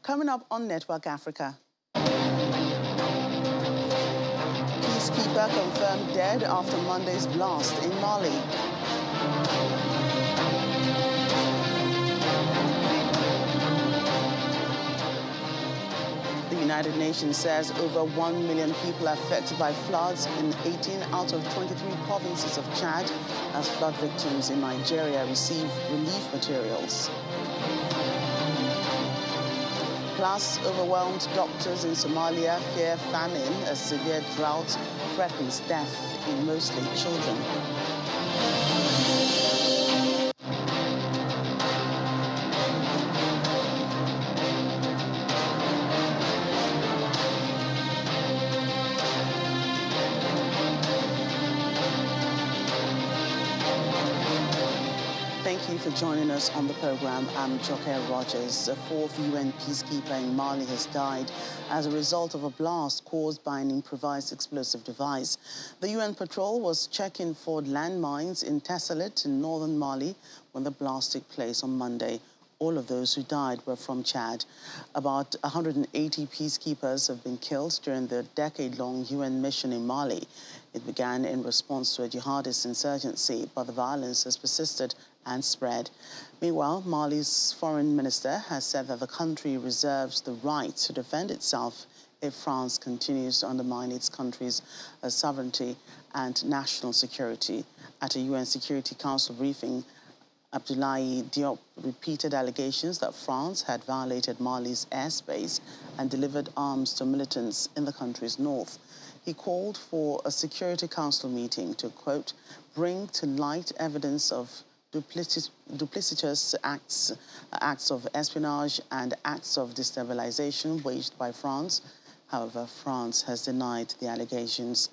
Coming up on Network Africa. Peacekeeper confirmed dead after Monday's blast in Mali. The United Nations says over 1 million people affected by floods in 18 out of 23 provinces of Chad as flood victims in Nigeria receive relief materials. Plus, overwhelmed doctors in Somalia fear famine as severe drought threatens death in mostly children. Thank you for joining us on the program. I'm Joke Rogers. A fourth UN peacekeeper in Mali has died as a result of a blast caused by an improvised explosive device. The UN patrol was checking for landmines in Tessalit in northern Mali when the blast took place on Monday. All of those who died were from Chad. About 180 peacekeepers have been killed during the decade-long UN mission in Mali. It began in response to a jihadist insurgency, but the violence has persisted and spread. Meanwhile, Mali's foreign minister has said that the country reserves the right to defend itself if France continues to undermine its country's sovereignty and national security. At a UN Security Council briefing, Abdoulaye Diop repeated allegations that France had violated Mali's airspace and delivered arms to militants in the country's north. He called for a Security Council meeting to, quote, bring to light evidence of duplicitous acts of espionage and acts of destabilization waged by France. However, France has denied the allegations.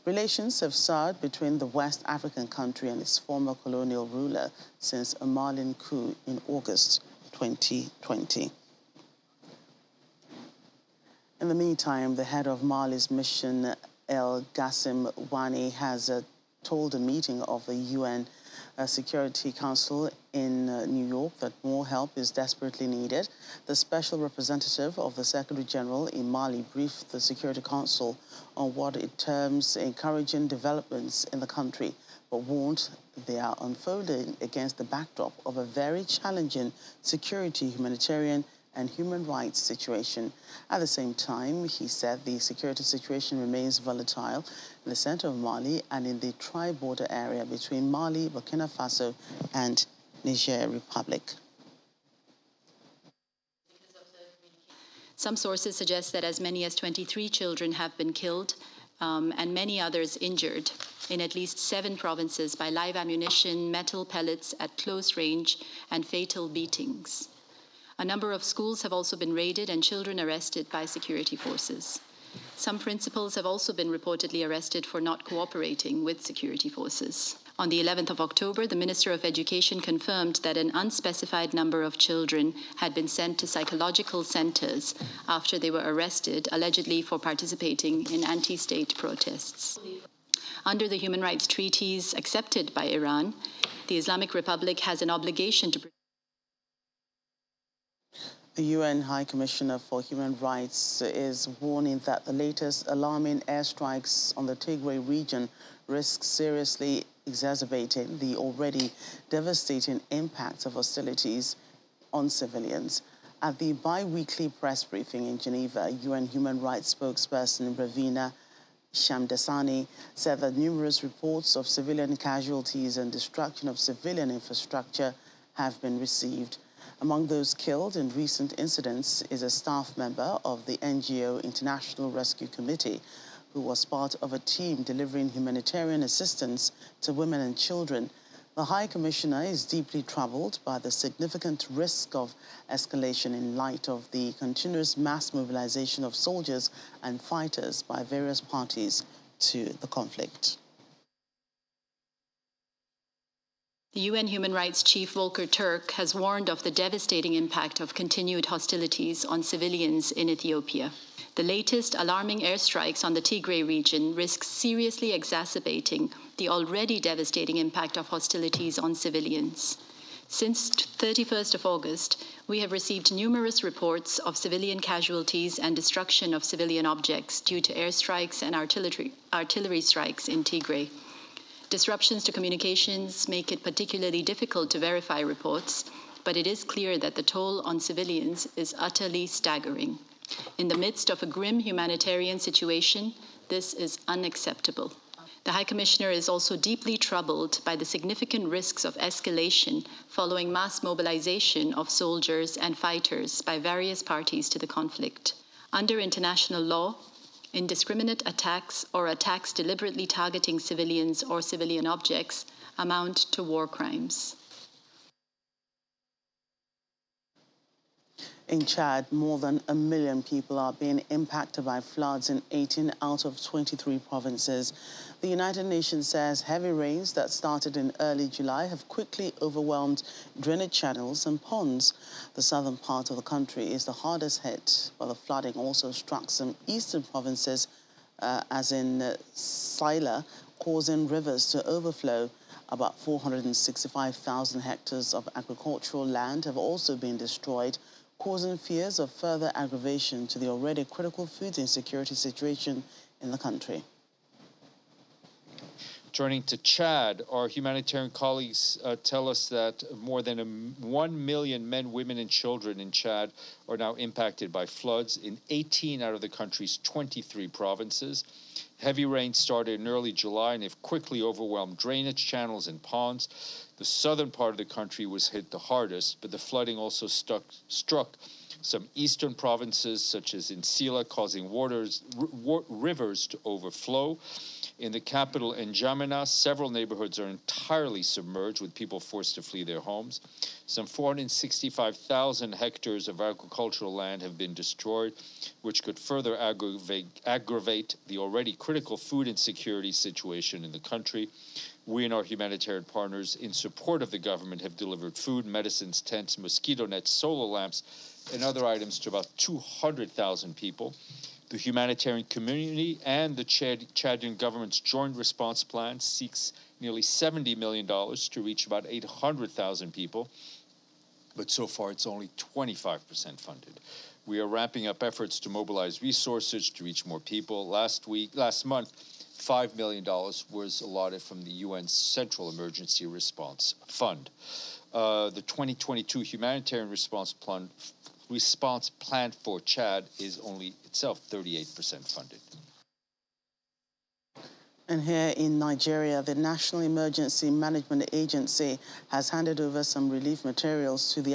Relations have soured between the West African country and its former colonial ruler since a Malian coup in August 2020. In the meantime, the head of Mali's mission, El Gassim Wani, has told a meeting of the UN Security Council in New York that more help is desperately needed. The special representative of the Secretary General in Mali briefed the Security Council on what it terms encouraging developments in the country, but warned they are unfolding against the backdrop of a very challenging security, humanitarian, and human rights situation. At the same time, he said the security situation remains volatile in the center of Mali and in the tri-border area between Mali, Burkina Faso, and Niger Republic. Some sources suggest that as many as 23 children have been killed and many others injured in at least 7 provinces by live ammunition, metal pellets at close range, and fatal beatings. A number of schools have also been raided and children arrested by security forces. Some principals have also been reportedly arrested for not cooperating with security forces. On the 11th of October, the Minister of Education confirmed that an unspecified number of children had been sent to psychological centers after they were arrested, allegedly for participating in anti-state protests. Under the human rights treaties accepted by Iran, the Islamic Republic has an obligation to The UN High Commissioner for Human Rights is warning that the latest alarming airstrikes on the Tigray region risk seriously exacerbating the already devastating impacts of hostilities on civilians. At the bi-weekly press briefing in Geneva, UN Human Rights spokesperson Ravina Shamdasani said that numerous reports of civilian casualties and destruction of civilian infrastructure have been received. Among those killed in recent incidents is a staff member of the NGO International Rescue Committee, who was part of a team delivering humanitarian assistance to women and children. The High Commissioner is deeply troubled by the significant risk of escalation in light of the continuous mass mobilization of soldiers and fighters by various parties to the conflict. The UN Human Rights Chief Volker Turk has warned of the devastating impact of continued hostilities on civilians in Ethiopia. The latest alarming airstrikes on the Tigray region risk seriously exacerbating the already devastating impact of hostilities on civilians. Since 31st of August, we have received numerous reports of civilian casualties and destruction of civilian objects due to airstrikes and artillery strikes in Tigray. Disruptions to communications make it particularly difficult to verify reports, but it is clear that the toll on civilians is utterly staggering. In the midst of a grim humanitarian situation, this is unacceptable. The High Commissioner is also deeply troubled by the significant risks of escalation following mass mobilization of soldiers and fighters by various parties to the conflict. Under international law, indiscriminate attacks or attacks deliberately targeting civilians or civilian objects amount to war crimes. In Chad, more than 1 million people are being impacted by floods in 18 out of 23 provinces. The United Nations says heavy rains that started in early July have quickly overwhelmed drainage channels and ponds. The southern part of the country is the hardest hit, but the flooding also struck some eastern provinces, as in Sahara, causing rivers to overflow. About 465,000 hectares of agricultural land have also been destroyed, causing fears of further aggravation to the already critical food insecurity situation in the country. Turning to Chad, our humanitarian colleagues tell us that more than 1 million men, women, and children in Chad are now impacted by floods in 18 out of the country's 23 provinces. Heavy rain started in early July and have quickly overwhelmed drainage channels and ponds. The southern part of the country was hit the hardest, but the flooding also struck some eastern provinces, such as in Sila, causing rivers to overflow. In the capital, N'Djamena, several neighborhoods are entirely submerged, with people forced to flee their homes. Some 465,000 hectares of agricultural land have been destroyed, which could further aggravate the already critical food insecurity situation in the country. We and our humanitarian partners, in support of the government, have delivered food, medicines, tents, mosquito nets, solar lamps, and other items to about 200,000 people. The humanitarian community and the Chadian government's joint response plan seeks nearly $70 million to reach about 800,000 people, but so far it's only 25% funded. We are ramping up efforts to mobilize resources to reach more people. Last month, $5 million was allotted from the UN's Central Emergency Response Fund. The 2022 humanitarian response plan for Chad is only itself 38% funded. And here in Nigeria, the National Emergency Management Agency has handed over some relief materials to the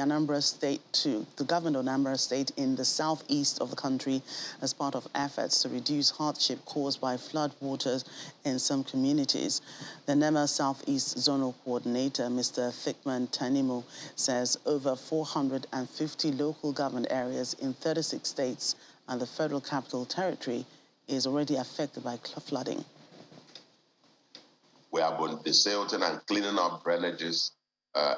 government of Anambra State in the southeast of the country as part of efforts to reduce hardship caused by flood waters in some communities. The NEMA Southeast Zonal Coordinator, Mr. Thickman Tanimu, says over 450 local government areas in 36 states and the Federal Capital Territory is already affected by flooding. We have been desilting and cleaning up drainages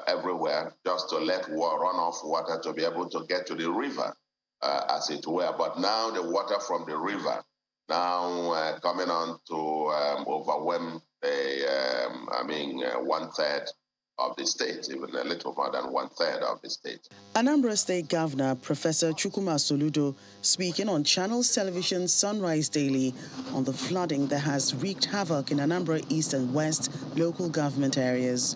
everywhere just to let runoff water to be able to get to the river, as it were. But now the water from the river now coming on to overwhelm the 1/3 of the state, even a little more than 1/3 of the state. Anambra State Governor Professor Chukwuma Soludo speaking on Channels Television Sunrise Daily on the flooding that has wreaked havoc in Anambra East and West local government areas.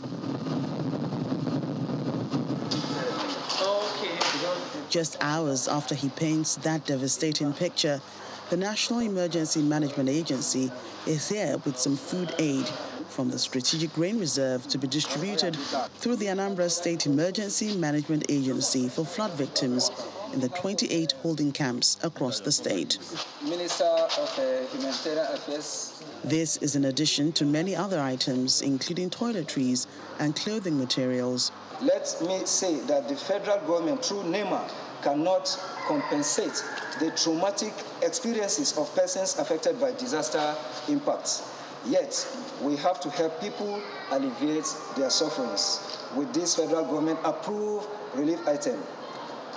Just hours after he paints that devastating picture, the National Emergency Management Agency is here with some food aid from the Strategic Grain Reserve to be distributed through the Anambra State Emergency Management Agency for flood victims in the 28 holding camps across the state. Minister of Humanitarian Affairs. This is in addition to many other items, including toiletries and clothing materials. Let me say that the federal government, through NEMA, cannot compensate the traumatic experiences of persons affected by disaster impacts. Yet, we have to help people alleviate their sufferings with this federal government approved relief item.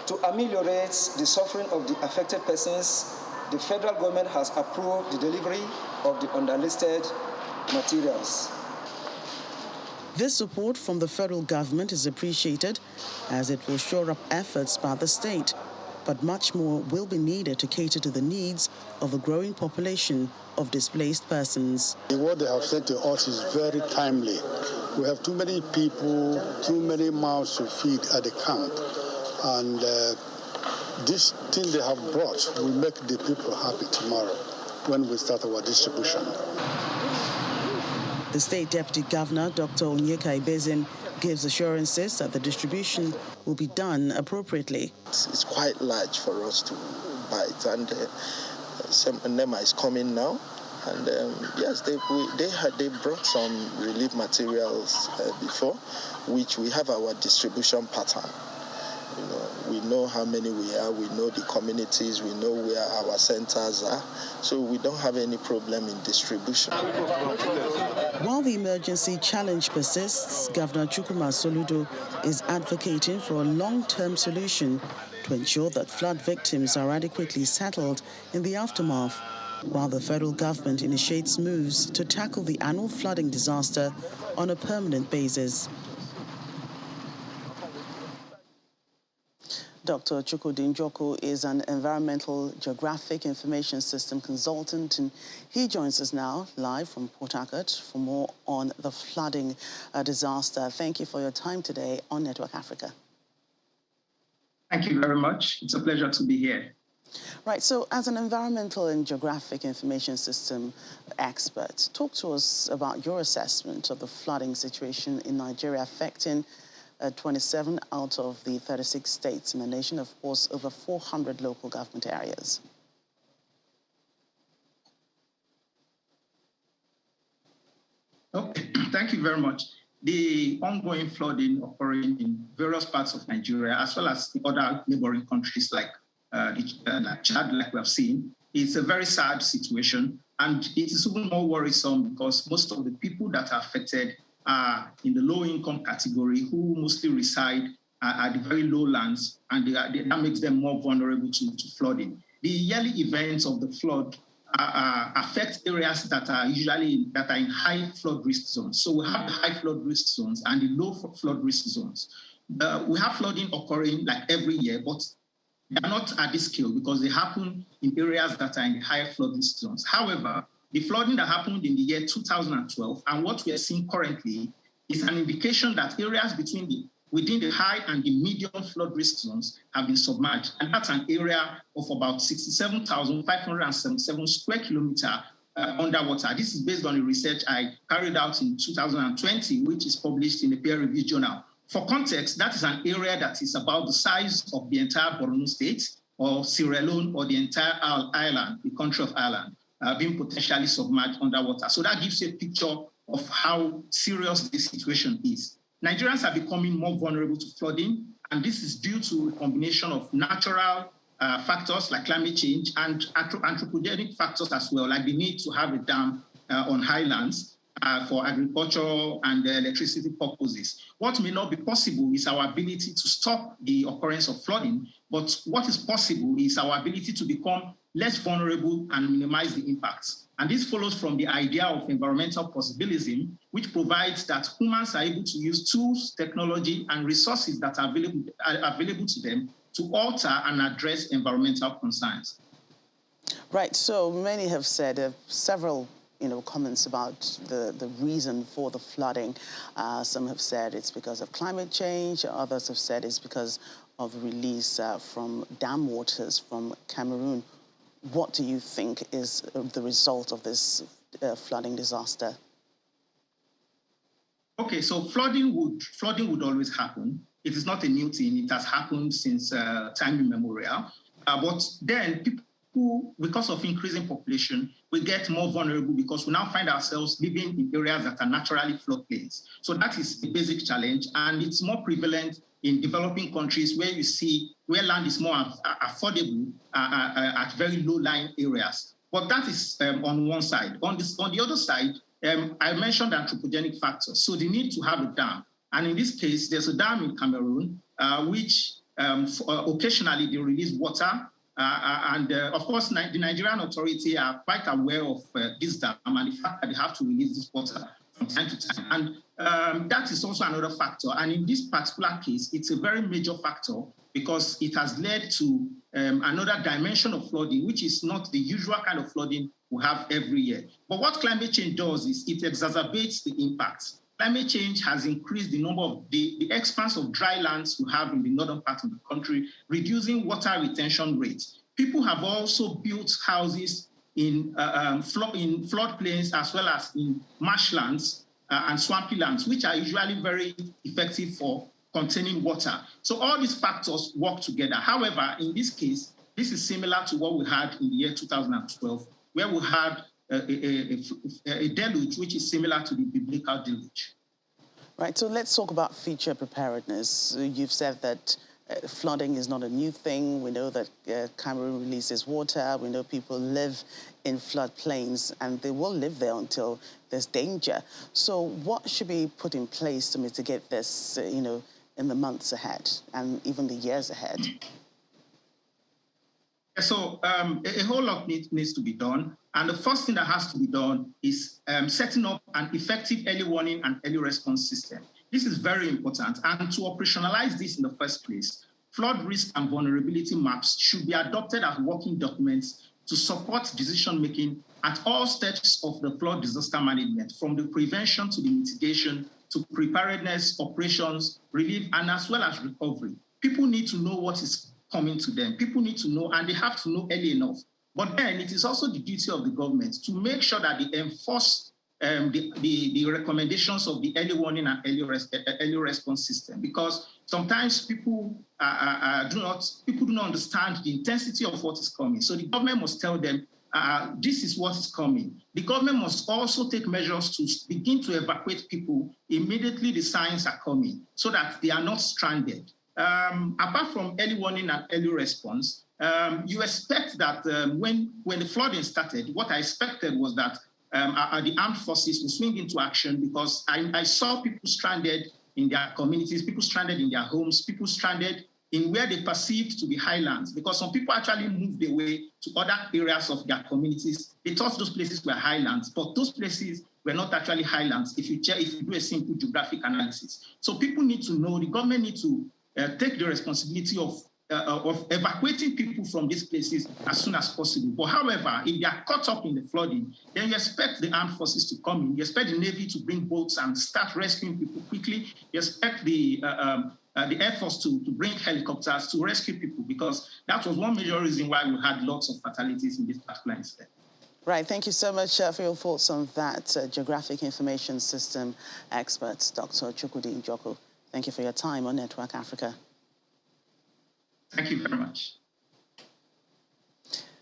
To ameliorate the suffering of the affected persons, the federal government has approved the delivery of the underlisted materials. This support from the federal government is appreciated as it will shore up efforts by the state, but much more will be needed to cater to the needs of the growing population of displaced persons. What they have said to us is very timely. We have too many people, too many mouths to feed at the camp, and this thing they have brought will make the people happy tomorrow when we start our distribution. The State Deputy Governor, Dr. Onyeka Ibezin, gives assurances that the distribution will be done appropriately. It's quite large for us to bite, and some NEMA is coming now. And yes, they brought some relief materials before, which we have our distribution pattern. You know, we know how many we are, we know the communities, we know where our centers are, so we don't have any problem in distribution. While the emergency challenge persists, Governor Chukwuma Soludo is advocating for a long-term solution to ensure that flood victims are adequately settled in the aftermath, while the federal government initiates moves to tackle the annual flooding disaster on a permanent basis. Dr. Chukwudi Njoku is an environmental geographic information system consultant, and he joins us now live from Port Harcourt for more on the flooding disaster. Thank you for your time today on Network Africa. Thank you very much. It's a pleasure to be here. Right, so as an environmental and geographic information system expert, talk to us about your assessment of the flooding situation in Nigeria affecting 27 out of the 36 states in the nation, of course, over 400 local government areas. Okay, thank you very much. The ongoing flooding occurring in various parts of Nigeria, as well as in other neighboring countries like Chad, like we have seen, is a very sad situation. And it is even more worrisome because most of the people that are affected are in the low-income category, who mostly reside at the very lowlands, and that makes them more vulnerable to flooding. The yearly events of the flood affect areas that are in high flood risk zones. So we have the high flood risk zones and the low flood risk zones. We have flooding occurring like every year, but they are not at this scale because they happen in areas that are in the higher flood risk zones. However, the flooding that happened in the year 2012 and what we are seeing currently is an indication that areas within the high and the medium flood risk zones have been submerged. And that's an area of about 67,577 square kilometers underwater. This is based on a research I carried out in 2020, which is published in a peer-reviewed journal. For context, that is an area that is about the size of the entire Borno state or Sierra Leone or the entire island, the country of Ireland, being potentially submerged underwater. So that gives you a picture of how serious this situation is. Nigerians are becoming more vulnerable to flooding, and this is due to a combination of natural factors like climate change and anthropogenic factors as well, like the need to have a dam on highlands for agricultural and electricity purposes. What may not be possible is our ability to stop the occurrence of flooding, but what is possible is our ability to become less vulnerable and minimize the impacts. And this follows from the idea of environmental possibilism, which provides that humans are able to use tools, technology, and resources that are available to them to alter and address environmental concerns. Right, so many have said several comments about the reason for the flooding. Some have said it's because of climate change. Others have said it's because of the release from dam waters from Cameroon. What do you think is the result of this flooding disaster? Okay, so flooding would always happen. It is not a new thing. It has happened since time immemorial. But then people, because of increasing population, we get more vulnerable because we now find ourselves living in areas that are naturally floodplains. So that is a basic challenge, and it's more prevalent in developing countries where land is more affordable at very low-lying areas. But that is on one side. On the other side, I mentioned anthropogenic factors. So the need to have a dam. And in this case, there's a dam in Cameroon, which occasionally they release water. Of course, the Nigerian authority are quite aware of this dam and the fact that they have to release this water from time to time. And that is also another factor. And in this particular case, it's a very major factor because it has led to another dimension of flooding, which is not the usual kind of flooding we have every year. But what climate change does is it exacerbates the impacts. Climate change has increased the number of the expanse of dry lands we have in the northern part of the country, reducing water retention rates. People have also built houses in floodplains as well as in marshlands and swampy lands, which are usually very effective for containing water. So all these factors work together. However, in this case, this is similar to what we had in the year 2012, where we had a deluge, which is similar to the biblical deluge. Right, so let's talk about future preparedness. You've said that flooding is not a new thing. We know that Cameroon releases water. We know people live in floodplains, and they will live there until there's danger. So what should be put in place to mitigate this, in the months ahead and even the years ahead? So a whole lot needs to be done. And the first thing that has to be done is setting up an effective early warning and early response system. This is very important. And to operationalize this in the first place, flood risk and vulnerability maps should be adopted as working documents to support decision-making at all steps of the flood disaster management, from the prevention to the mitigation to preparedness, operations, relief, and as well as recovery. People need to know what is coming to them. People need to know, and they have to know early enough. But then it is also the duty of the government to make sure that they enforce the recommendations of the early warning and early response system, because sometimes people do not understand the intensity of what is coming. So the government must tell them this is what is coming. The government must also take measures to begin to evacuate people immediately the signs are coming, so that they are not stranded. Apart from early warning and early response, you expect that when the flooding started, what I expected was that the armed forces will swing into action, because I saw people stranded in their communities, people stranded in their homes, people stranded in where they perceived to be highlands, because some people actually moved away to other areas of their communities. They thought those places were highlands, but those places were not actually highlands if you do a simple geographic analysis. So people need to know, the government needs to take the responsibility of evacuating people from these places as soon as possible. But however, if they are caught up in the flooding, then you expect the armed forces to come in. You expect the Navy to bring boats and start rescuing people quickly. You expect the Air Force to bring helicopters to rescue people, because that was one major reason why we had lots of fatalities in this particular incident. Right, thank you so much for your thoughts on that, Geographic Information System expert, Dr. Chukwudi Njoku. Thank you for your time on Network Africa. Thank you very much.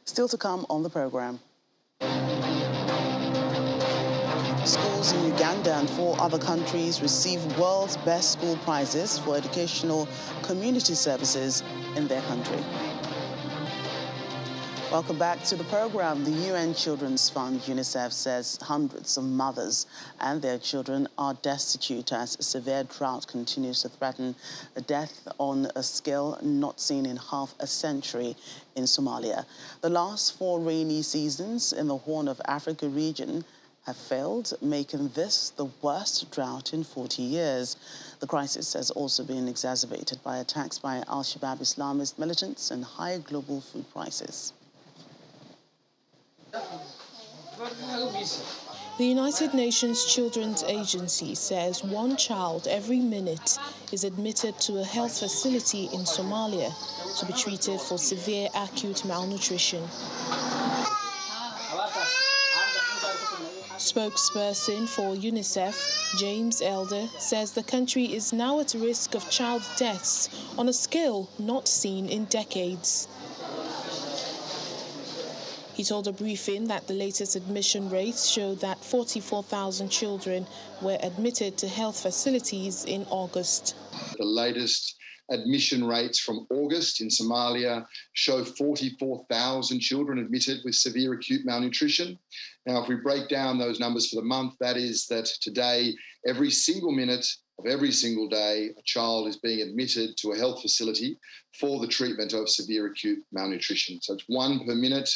Still to come on the program. Schools in Uganda and 4 other countries receive world's best school prizes for educational community services in their country. Welcome back to the program. The UN Children's Fund, UNICEF, says hundreds of mothers and their children are destitute as severe drought continues to threaten a death on a scale not seen in half a century in Somalia. The last 4 rainy seasons in the Horn of Africa region have failed, making this the worst drought in 40 years. The crisis has also been exacerbated by attacks by al-Shabaab Islamist militants and high global food prices. The United Nations Children's Agency says 1 child every minute is admitted to a health facility in Somalia to be treated for severe acute malnutrition. Spokesperson for UNICEF, James Elder, says the country is now at risk of child deaths on a scale not seen in decades. He told a briefing that the latest admission rates show that 44,000 children were admitted to health facilities in August. The latest admission rates from August in Somalia show 44,000 children admitted with severe acute malnutrition. Now, if we break down those numbers for the month, that is that today, every single minute of every single day, a child is being admitted to a health facility for the treatment of severe acute malnutrition. So it's 1 per minute.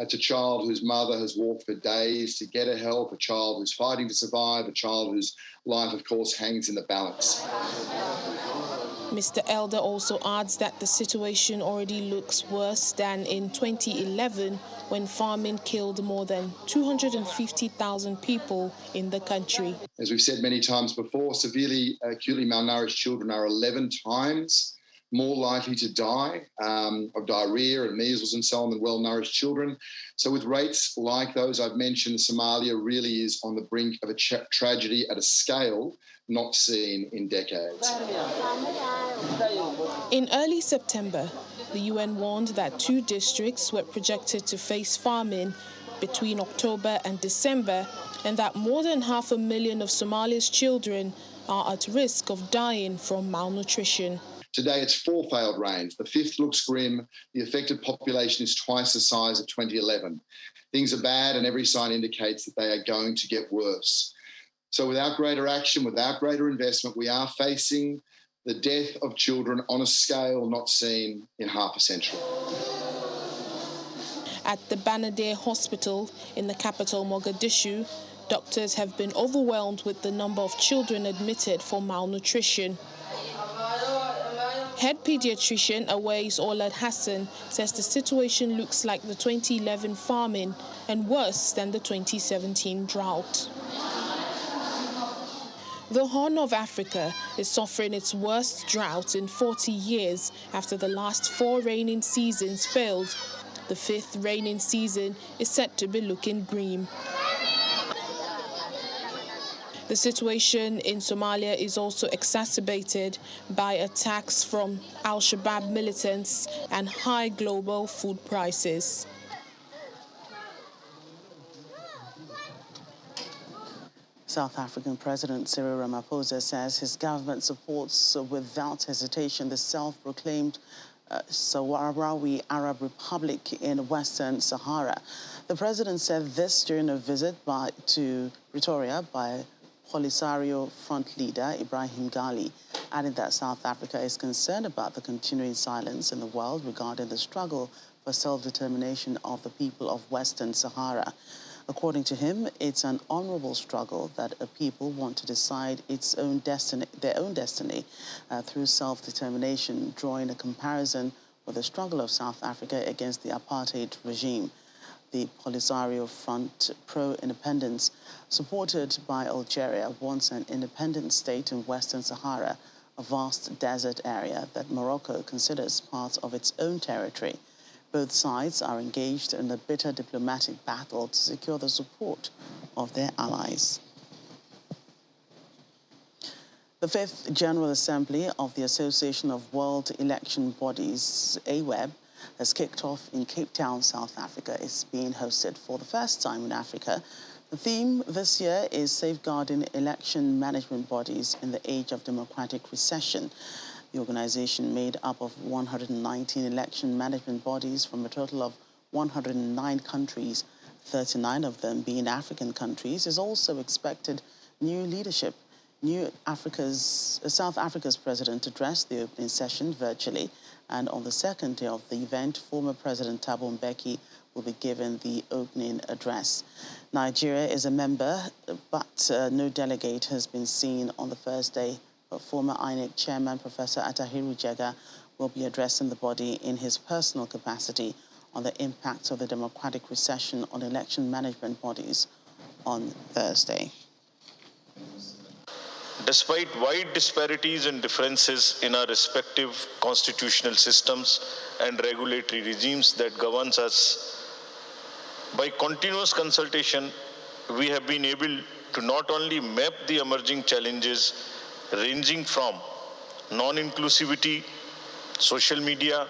That's a child whose mother has walked for days to get her help, a child who's fighting to survive, a child whose life, of course, hangs in the balance. Mr. Elder also adds that the situation already looks worse than in 2011 when famine killed more than 250,000 people in the country. As we've said many times before, severely acutely malnourished children are 11 times more likely to die of diarrhea and measles and so on than well-nourished children. So with rates like those I've mentioned, Somalia really is on the brink of a tragedy at a scale not seen in decades. In early September, the UN warned that 2 districts were projected to face famine between October and December, and that more than 500,000 of Somalia's children are at risk of dying from malnutrition. Today, it's 4 failed rains. The 5th looks grim. The affected population is twice the size of 2011. Things are bad, and every sign indicates that they are going to get worse. So without greater action, without greater investment, we are facing the death of children on a scale not seen in half a century. At the Banadere Hospital in the capital Mogadishu, doctors have been overwhelmed with the number of children admitted for malnutrition. Head pediatrician Awais Olad Hassan says the situation looks like the 2011 famine and worse than the 2017 drought. The Horn of Africa is suffering its worst drought in 40 years after the last 4 raining seasons failed. The 5th raining season is set to be looking grim. The situation in Somalia is also exacerbated by attacks from Al-Shabaab militants and high global food prices. South African President Cyril Ramaphosa says his government supports without hesitation the self-proclaimed Sahrawi Arab Republic in Western Sahara. The president said this during a visit to Pretoria by Polisario Front leader Ibrahim Ghali, adding that South Africa is concerned about the continuing silence in the world regarding the struggle for self-determination of the people of Western Sahara. According to him, it's an honorable struggle that a people want to decide their own destiny through self-determination, drawing a comparison with the struggle of South Africa against the apartheid regime. The Polisario Front pro-independence, supported by Algeria, wants an independent state in Western Sahara, a vast desert area that Morocco considers part of its own territory. Both sides are engaged in a bitter diplomatic battle to secure the support of their allies. The 5th General Assembly of the Association of World Election Bodies, AWEB, has kicked off in Cape Town, South Africa. It's being hosted for the first time in Africa. The theme this year is Safeguarding Election Management Bodies in the Age of Democratic Recession. The organization, made up of 119 election management bodies from a total of 109 countries, 39 of them being African countries, is also expected new leadership. South Africa's president addressed the opening session virtually, and on the second day of the event, former President Thabo Mbeki will be given the opening address. Nigeria is a member, but no delegate has been seen on the first day. But former INEC chairman, Professor Atahiru Jega, will be addressing the body in his personal capacity on the impact of the democratic recession on election management bodies on Thursday. Despite wide disparities and differences in our respective constitutional systems and regulatory regimes that governs us, by continuous consultation, we have been able to not only map the emerging challenges ranging from non-inclusivity, social media,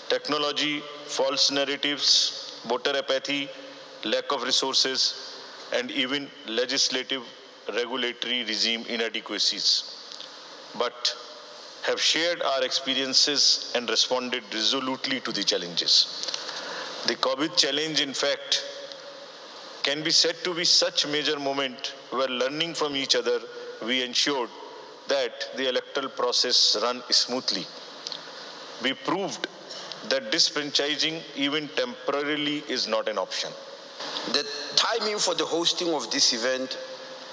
technology, false narratives, voter apathy, lack of resources, and even legislative regulatory regime inadequacies, but have shared our experiences and responded resolutely to the challenges. The COVID challenge, in fact, can be said to be such a major moment where, learning from each other, we ensured that the electoral process run smoothly. We proved that disfranchising, even temporarily, is not an option. The timing for the hosting of this event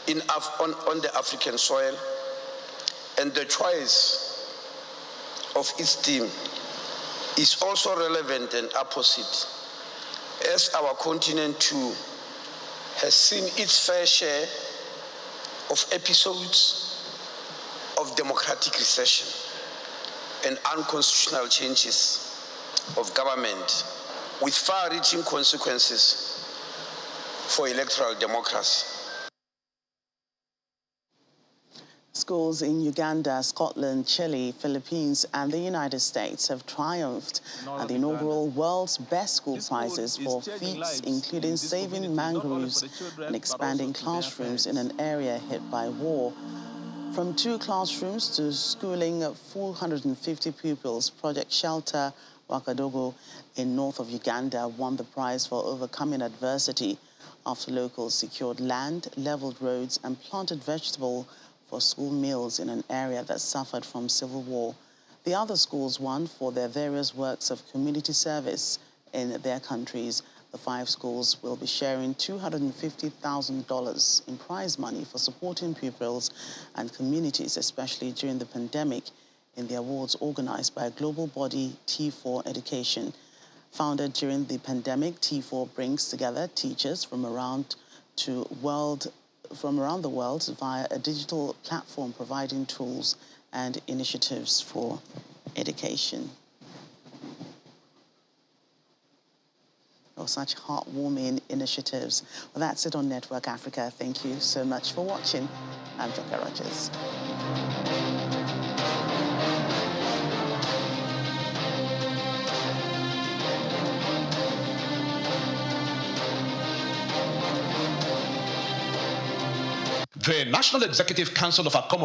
on the African soil and the choice of its theme is also relevant and apposite, as our continent too has seen its fair share of episodes of democratic recession and unconstitutional changes of government with far-reaching consequences for electoral democracy. Schools in Uganda, Scotland, Chile, Philippines and the United States have triumphed at the inaugural World's Best School Prizes for feats including saving mangroves and expanding classrooms in an area hit by war. From 2 classrooms to schooling 450 pupils, Project Shelter Wakadogo in north of Uganda won the prize for overcoming adversity after locals secured land, leveled roads and planted vegetable for school meals in an area that suffered from civil war. The other schools won for their various works of community service in their countries. The 5 schools will be sharing $250,000 in prize money for supporting pupils and communities, especially during the pandemic, in the awards organized by a global body, T4 Education. Founded during the pandemic, T4 brings together teachers from around the world via a digital platform providing tools and initiatives for education. Such heartwarming initiatives. Well, that's it on Network Africa. Thank you so much for watching. I'm Joker Rogers. The National Executive Council of Accommodation